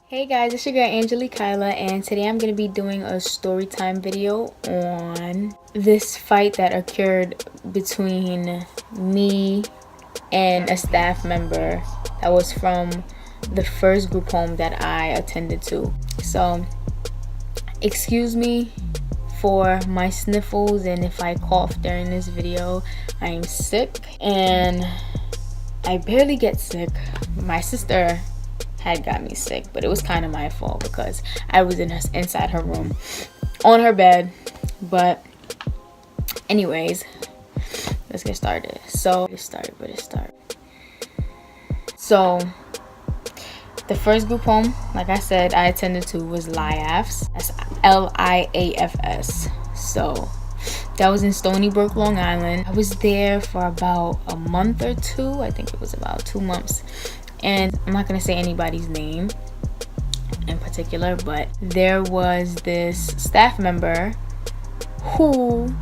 Hey guys, it's your girl Angelique Kyla, and today I'm going to be doing a story time video on this fight that occurred between me and a staff member that was from the first group home that I attended to. So, excuse me for my sniffles and if I cough during this video. I am sick and I barely get sick. My sister had got me sick, but it was kind of my fault because I was inside her room on her bed. But anyways, let's get started. So the first group home, like I said, I attended to was Liafs. That's Liafs. So that was in Stony Brook, Long Island. I was there for about a month or two. I think it was about 2 months. And I'm not gonna say anybody's name in particular, but there was this staff member who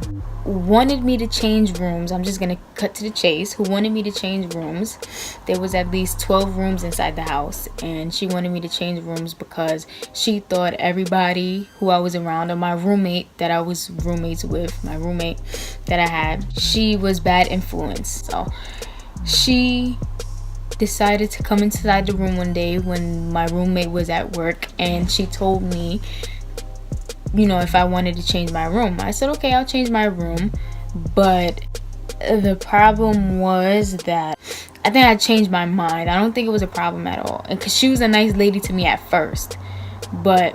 wanted me to change rooms. I'm just gonna cut to the chase. Who wanted me to change rooms. There was at least 12 rooms inside the house, and she wanted me to change rooms because she thought everybody who I was around, or my roommate that I was roommates with, my roommate that I had, she was bad influence. So she decided to come inside the room one day when my roommate was at work, and she told me, you know, if I wanted to change my room. I said, okay, I'll change my room. But the problem was that I think I changed my mind. I don't think it was a problem at all, and because she was a nice lady to me at first, but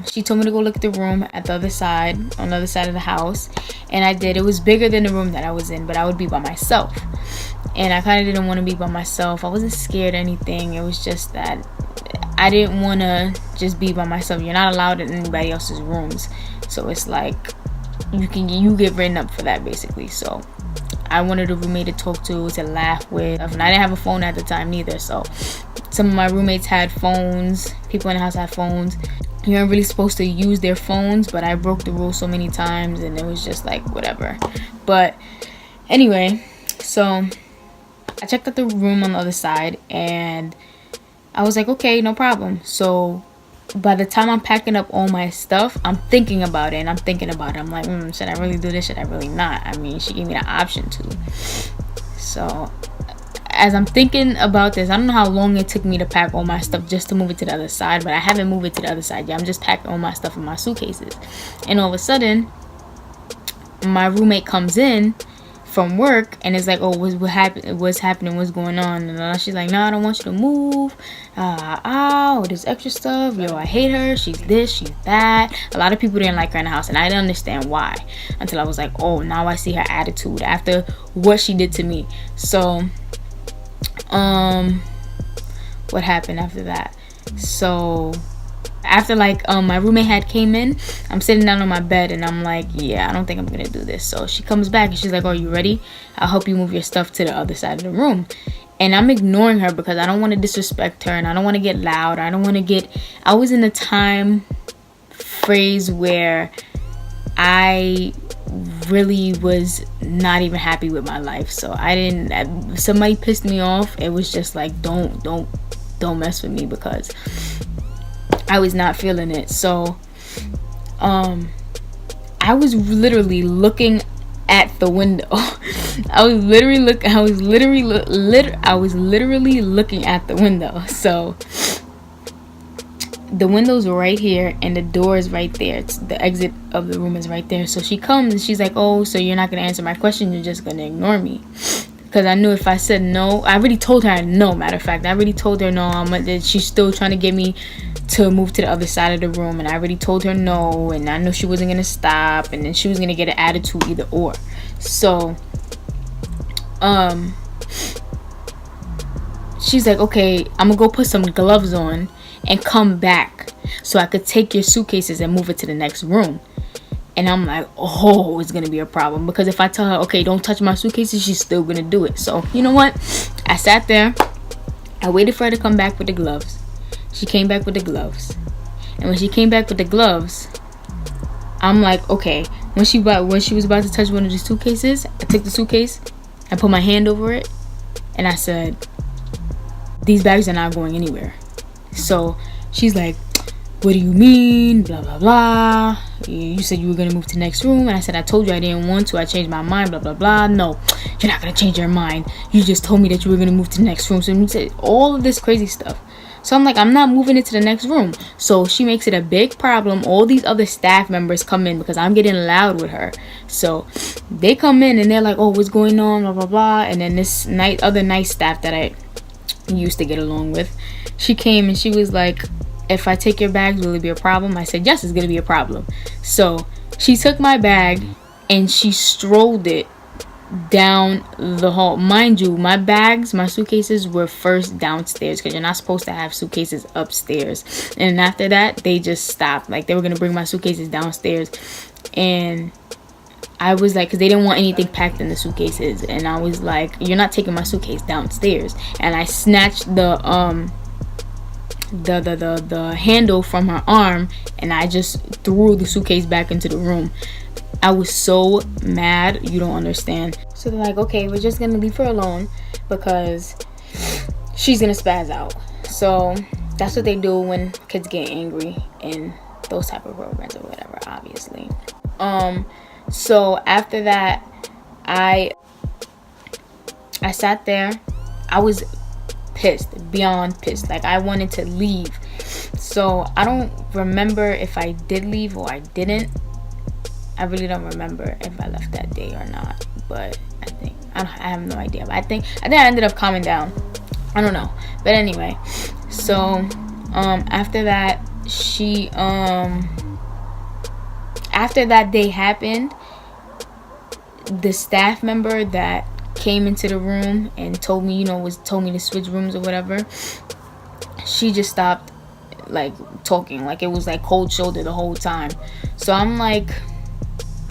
she told me to go look at the room at the other side, on the other side of the house, and I did. It was bigger than the room that I was in, but I would be by myself. And I kind of didn't want to be by myself. I wasn't scared or anything. It was just that I didn't want to just be by myself. You're not allowed in anybody else's rooms. So it's like you get written up for that, basically. So I wanted a roommate to talk to laugh with. And I didn't have a phone at the time neither. So some of my roommates had phones. People in the house had phones. You aren't really supposed to use their phones, but I broke the rule so many times, and it was just like whatever. But anyway, so I checked out the room on the other side, and I was like, okay, no problem. So by the time I'm packing up all my stuff, I'm thinking about it. I'm like, should I really do this? Should I really not? I mean, she gave me the option to. So as I'm thinking about this, I don't know how long it took me to pack all my stuff just to move it to the other side, but I haven't moved it to the other side yet. I'm just packing all my stuff in my suitcases. And all of a sudden, my roommate comes in from work and it's like, oh, what's happening, what's going on? And she's like, no, I don't want you to move. This extra stuff, yo, I hate her, she's this, she's that. A lot of people didn't like her in the house, and I didn't understand why until I was like, oh, now I see her attitude after what she did to me. So what happened after that? So after my roommate had came in, I'm sitting down on my bed and I'm like, yeah, I don't think I'm gonna do this. So she comes back and she's like, oh, you ready? I'll help you move your stuff to the other side of the room. And I'm ignoring her because I don't want to disrespect her and I don't want to get loud. I was in a time phrase where I really was not even happy with my life. So somebody pissed me off, it was just like, don't mess with me, because I was not feeling it. So I was literally looking at the window. I was literally looking at the window. So the window's right here and the door is right there. The exit of the room is right there. So she comes and she's like, oh, so you're not gonna answer my question, you're just gonna ignore me? Because I knew if I said no, I already told her no. Matter of fact, I already told her no. She's still trying to get me to move to the other side of the room, and I already told her no, and I knew she wasn't gonna stop, and then she was gonna get an attitude either or. So she's like, okay, I'm gonna go put some gloves on and come back so I could take your suitcases and move it to the next room. And I'm like, oh, it's gonna be a problem, because if I tell her, okay, don't touch my suitcases, she's still gonna do it. So you know what, I sat there, I waited for her to come back with the gloves. She came back with the gloves, and when she came back with the gloves, I'm like, okay. When she was about to touch one of the suitcases, I took the suitcase, I put my hand over it, and I said, these bags are not going anywhere. So she's like, what do you mean, blah blah blah, you said you were gonna move to the next room, and I said I told you I didn't want to, I changed my mind, blah blah blah. No, you're not gonna change your mind, you just told me that you were gonna move to the next room. So you said all of this crazy stuff. So I'm like, I'm not moving into the next room. So she makes it a big problem. All these other staff members come in because I'm getting loud with her. So they come in and they're like, oh, what's going on, blah blah blah. And then this other nice staff that I used to get along with, she came and she was like, if I take your bags, will it be a problem? I said, yes, it's gonna be a problem. So she took my bag and she strolled it down the hall. Mind you, my suitcases were first downstairs, because you're not supposed to have suitcases upstairs. And after that, they just stopped. Like, they were gonna bring my suitcases downstairs, and I was like, because they didn't want anything packed in the suitcases, and I was like, you're not taking my suitcase downstairs. And I snatched the handle from her arm, and I just threw the suitcase back into the room. I was so mad, you don't understand. So they're like, okay, we're just gonna leave her alone because she's gonna spaz out. So that's what they do when kids get angry in those type of programs or whatever, obviously. So after that, I sat there. I was pissed, beyond pissed. Like, I wanted to leave. So I don't remember if I did leave or I didn't. I really don't remember if I left that day or not, but I have no idea. But I think I ended up calming down. I don't know, but anyway. So after that, after that day happened, the staff member that came into the room and told me to switch rooms or whatever, she just stopped like talking. Like, it was like cold shoulder the whole time. So I'm like,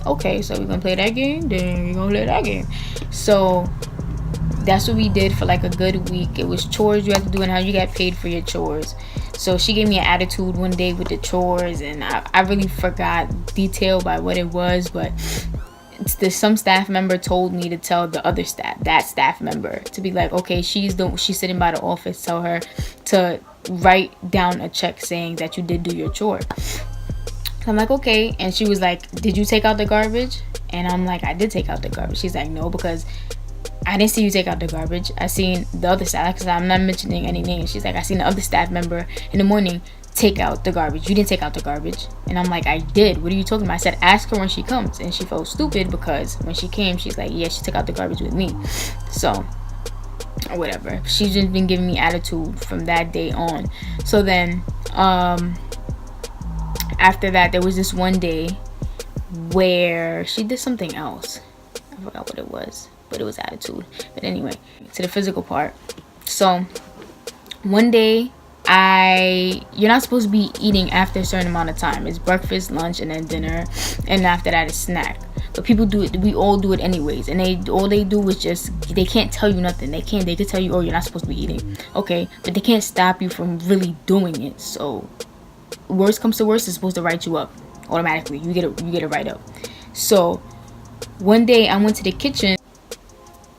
okay, so we're gonna play that game, then we're gonna play that game. So that's what we did for like a good week. It was chores you had to do and how you got paid for your chores. So she gave me an attitude one day with the chores, and I really forgot detail by what it was, but some staff member told me to tell the other staff member to be like, okay, she's sitting by the office, tell her to write down a check saying that you did do your chore. I'm like, okay. And she was like, did you take out the garbage? And I'm like, I did take out the garbage. She's like, no, because I didn't see you take out the garbage. I seen the other staff, because I'm not mentioning any names. She's like, I seen the other staff member in the morning take out the garbage. You didn't take out the garbage. And I'm like, I did. What are you talking about? I said, ask her when she comes. And she felt stupid because when she came, she's like, yeah, she took out the garbage with me. So, or whatever. She's just been giving me attitude from that day on. So then, after that, there was this one day where she did something else. I forgot what it was, but it was attitude. But anyway, to the physical part. So one day, you're not supposed to be eating after a certain amount of time. It's breakfast, lunch, and then dinner, and after that it's snack. But people do it. We all do it anyways, and all they do is just, they can't tell you nothing. They could tell you, oh, you're not supposed to be eating, okay, but they can't stop you from really doing it. So worst comes to worst, it's supposed to write you up automatically. You get it right up. So one day I went to the kitchen.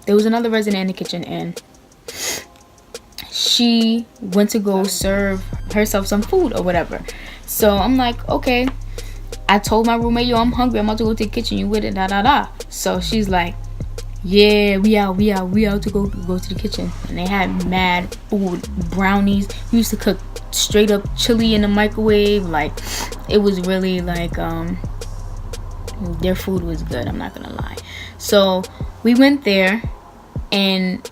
There was another resident in the kitchen, and she went to go serve herself some food or whatever. So I'm like, okay. I told my roommate, yo, I'm hungry, I'm about to go to the kitchen, you with it, da da da. So she's like, yeah, we out to go to the kitchen. And they had mad food, brownies. We used to cook straight up chili in the microwave. Like, it was really like, their food was good, I'm not gonna lie. So we went there, and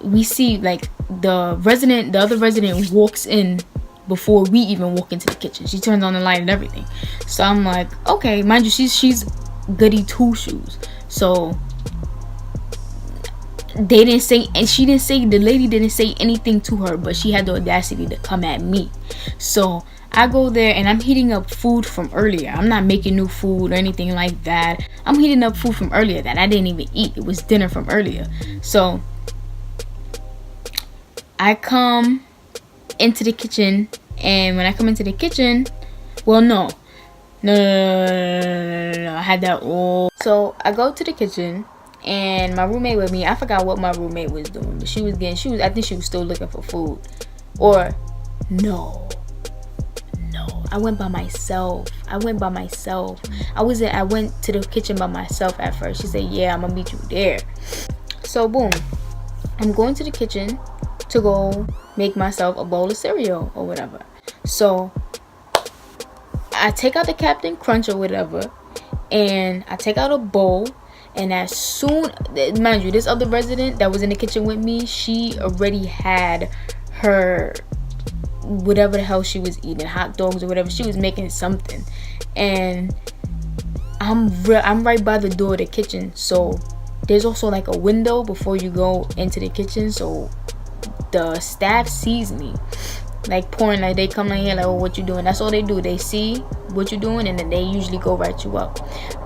we see like the other resident walks in before we even walk into the kitchen. She turns on the light and everything. So I'm like, okay, mind you, she's goody two shoes. So they didn't say, and the lady didn't say anything to her, but she had the audacity to come at me. So I go there, and I'm heating up food from earlier. I'm not making new food or anything like that. I'm heating up food from earlier that I didn't even eat. It was dinner from earlier. So I come into the kitchen, and when I come into the kitchen, well, no, I had that all. So I go to the kitchen, and my roommate with me, I forgot what my roommate was doing, but I think she was still looking for food. Or no, I went by myself. I went to the kitchen by myself at first. She said, yeah, I'm gonna meet you there. So boom, I'm going to the kitchen to go make myself a bowl of cereal or whatever. So I take out the Captain Crunch or whatever, and I take out a bowl. And as soon, mind you, this other resident that was in the kitchen with me, she already had her whatever the hell she was eating, hot dogs or whatever. She was making something, and I'm right by the door of the kitchen. So there's also like a window before you go into the kitchen, so the staff sees me like pouring, like they come in here like, oh, what you doing? That's all they do. They see what you're doing, and then they usually go write you up.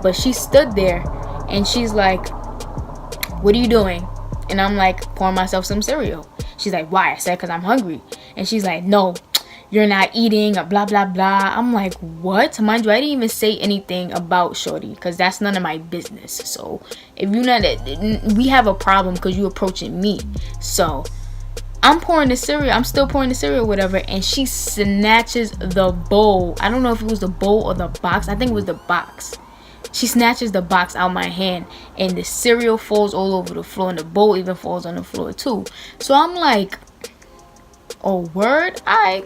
But she stood there and she's like, what are you doing? And I'm like, pouring myself some cereal. She's like, why? I said, because I'm hungry. And she's like, no, you're not eating, or blah blah blah. I'm like, what? Mind you, I didn't even say anything about shorty, because that's none of my business. So if you're not, we have a problem because you approaching me. So I'm pouring the cereal. I'm still pouring the cereal, whatever. And she snatches the bowl. I don't know if it was the bowl or the box. I think it was the box. She snatches the box out my hand, and the cereal falls all over the floor, and the bowl even falls on the floor too. So I'm like, oh word, I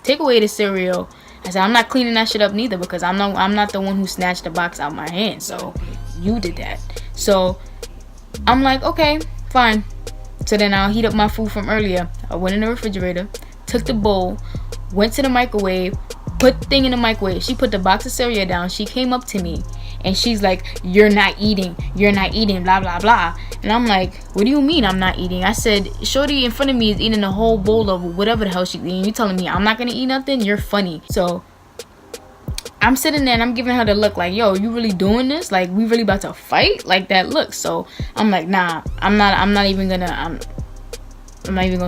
take away the cereal. I said, I'm not cleaning that shit up neither, because I'm not the one who snatched the box out my hand. So you did that. So I'm like, okay, fine. So then I'll heat up my food from earlier. I went in the refrigerator, took the bowl, went to the microwave, put the thing in the microwave. She put the box of cereal down. She came up to me and she's like, you're not eating, blah blah blah. And I'm like, what do you mean I'm not eating? I said, shorty in front of me is eating a whole bowl of whatever the hell she's eating. You telling me I'm not gonna eat nothing? You're funny. So I'm sitting there and I'm giving her the look like, yo, you really doing this? Like, we really about to fight? Like that look. So I'm like, nah, I'm not even gonna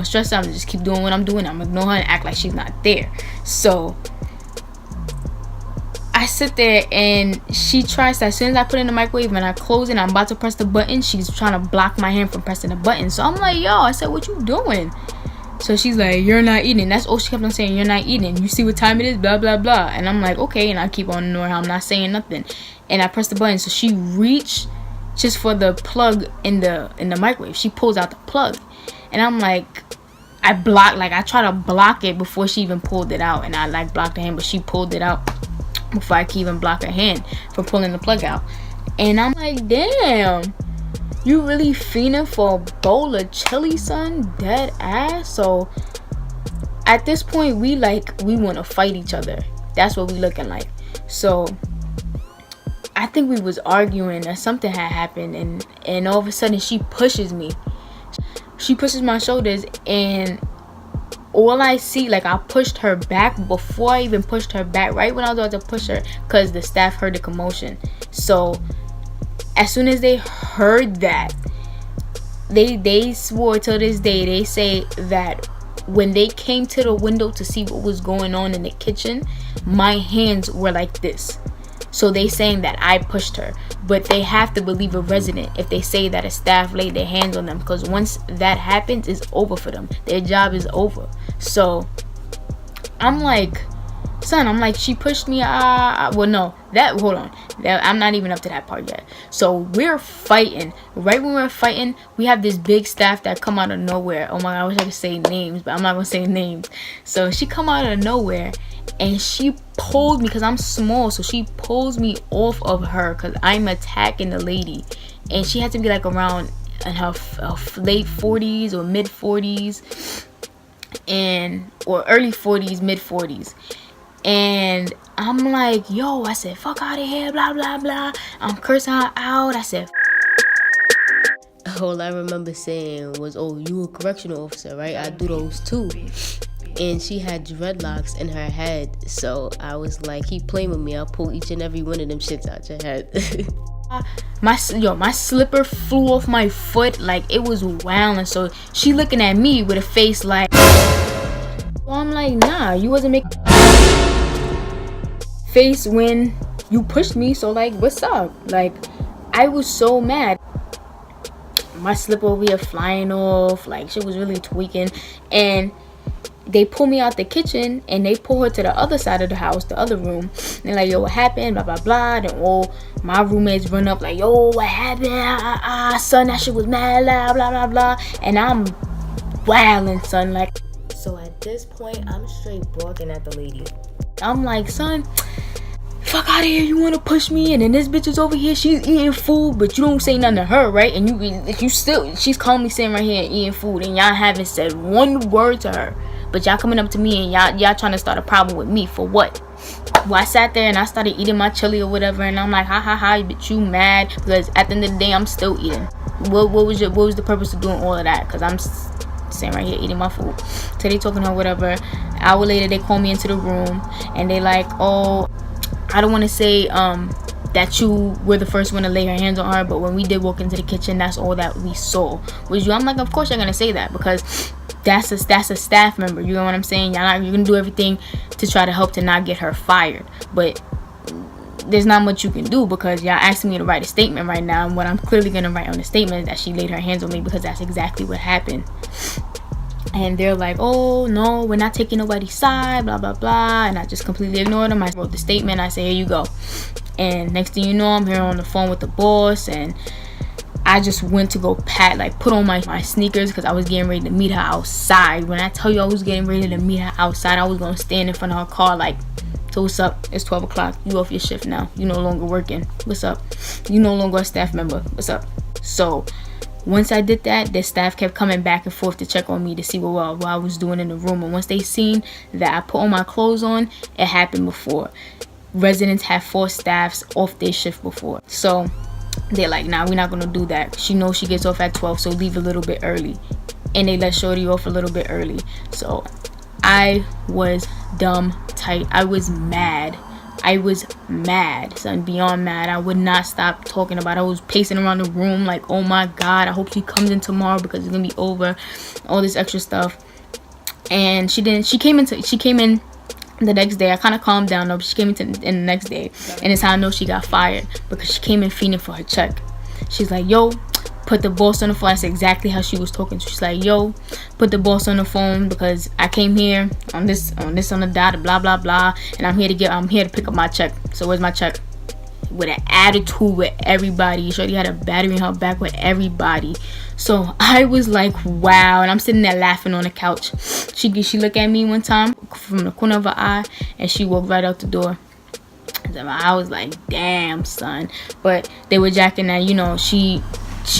stress out. I'm just keep doing what I'm doing. I'm ignore her and act like she's not there. So I sit there and she tries to, as soon as I put it in the microwave and I close it and I'm about to press the button, she's trying to block my hand from pressing the button. So I'm like, yo, I said, what you doing? So she's like, you're not eating. That's all she kept on saying, you're not eating. You see what time it is, blah blah blah. And I'm like, okay. And I keep on ignoring her. I'm not saying nothing. And I press the button. So she reached just for the plug in the microwave. She pulls out the plug. And I'm like, I try to block it before she even pulled it out. And I like blocked her hand, but she pulled it out before I can even block her hand from pulling the plug out. And I'm like, damn, you really fiending for a bowl of chili, son? Dead ass. So at this point, we want to fight each other. That's what we looking like. So I think we was arguing or something had happened, and all of a sudden she pushes me. She pushes my shoulders, and all I see, like, I pushed her back before I even pushed her back, right when I was about to push her, because the staff heard the commotion. So as soon as they heard that, they swore till this day, they say that when they came to the window to see what was going on in the kitchen, my hands were like this. So they saying that I pushed her, but they have to believe a resident if they say that a staff laid their hands on them, because once that happens, it's over for them. Their job is over. So I'm like, son, I'm like, she pushed me. Well, no, hold on. I'm not even up to that part yet. So we're fighting. Right when we're fighting, we have this big staff that come out of nowhere. Oh my God, I wish I could say names, but I'm not gonna say names. So she come out of nowhere, and she pulled me, because I'm small, so she pulls me off of her because I'm attacking the lady. And she had to be like around in her late 40s or mid 40s, or early 40s, mid 40s. And I'm like, yo, I said, fuck out of here, blah blah blah. I'm cursing her out. I said, all I remember saying was, oh, you a correctional officer, right? I do those too. And she had dreadlocks in her head, so I was like, keep playing with me, I'll pull each and every one of them shits out your head. My slipper flew off my foot, like it was wilding. So she looking at me with a face like, so I'm like, nah, you wasn't making face when you pushed me, so like, what's up? Like, I was so mad. My slipper over here flying off, like shit was really tweaking. And they pull me out the kitchen and they pull her to the other side of the house, the other room. And they're like, yo, what happened? Blah, blah, blah. Then all my roommates run up like, yo, what happened? Son, that shit was mad loud, blah, blah, blah. And I'm wilding, son. Like, so at this point, I'm straight barking at the lady. I'm like, son, fuck out of here, you want to push me? And then this bitch is over here, she's eating food, but you don't say nothing to her, right? And you still, she's calmly sitting right here eating food, and y'all haven't said one word to her. But y'all coming up to me and y'all trying to start a problem with me for what? Well, I sat there and I started eating my chili or whatever, and I'm like, ha ha ha, bitch, you mad? Because at the end of the day, I'm still eating. What was the purpose of doing all of that? Because I'm sitting right here eating my food. So they talking to her, whatever. An hour later, they call me into the room and they like, oh, I don't want to say that you were the first one to lay her hands on her, but when we did walk into the kitchen, that's all that we saw was you. I'm like, of course you're gonna say that, because that's a staff member. You know what I'm saying? You're gonna do everything to try to help to not get her fired, but there's not much you can do, because y'all asking me to write a statement right now, and what I'm clearly gonna write on the statement is that she laid her hands on me, because that's exactly what happened. And they're like, oh no, we're not taking nobody's side, blah blah blah. And I just completely ignored them. I wrote the statement, I said, here you go. And next thing you know, I'm here on the phone with the boss, and I just went to go put on my sneakers, because I was getting ready to meet her outside. When I tell you I was getting ready to meet her outside, I was gonna stand in front of her car like, so what's up? It's 12 o'clock. You off your shift now. You no longer working. What's up? You no longer a staff member. What's up? So once I did that, the staff kept coming back and forth to check on me to see what I was doing in the room. And once they seen that I put all my clothes on, it happened before. Residents have forced staffs off their shift before. So they're like, nah, we're not going to do that. She knows she gets off at 12, so leave a little bit early. And they let Shorty off a little bit early. So I was dumb tight. I was mad. Son, beyond mad. I would not stop talking about it. I was pacing around the room like, oh my god, I hope she comes in tomorrow, because it's gonna be over, all this extra stuff. And she didn't. She came in the next day. I kind of calmed down though, but she came in the next day, and it's how I know she got fired, because she came in fiending for her check. She's like, yo, put the boss on the phone. That's exactly how she was talking. She's like, yo, put the boss on the phone, because I came here on the dot, blah blah blah, and I'm here to pick up my check. So where's my check? With an attitude with everybody. Shorty had a battery in her back with everybody. So I was like, wow. And I'm sitting there laughing on the couch. She looked at me one time from the corner of her eye, and she walked right out the door. I was like, damn, son. But they were jacking that, you know, she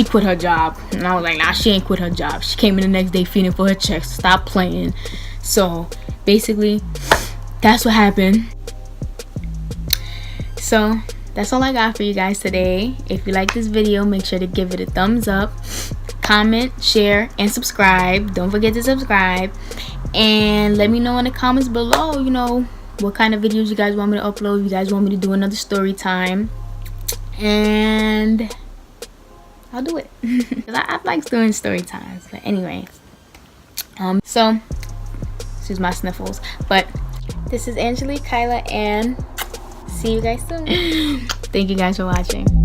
quit her job. And I was like, nah, she ain't quit her job. She came in the next day feeding for her checks. Stop playing. So basically, that's what happened. So that's all I got for you guys today. If you like this video, make sure to give it a thumbs up, comment, share, and subscribe. Don't forget to subscribe. And let me know in the comments below, you know, what kind of videos you guys want me to upload. If you guys want me to do another story time, and I'll do it. I like doing story times. But anyway, so excuse my sniffles. But this is Angelique, Kyla, and see you guys soon. Thank you guys for watching.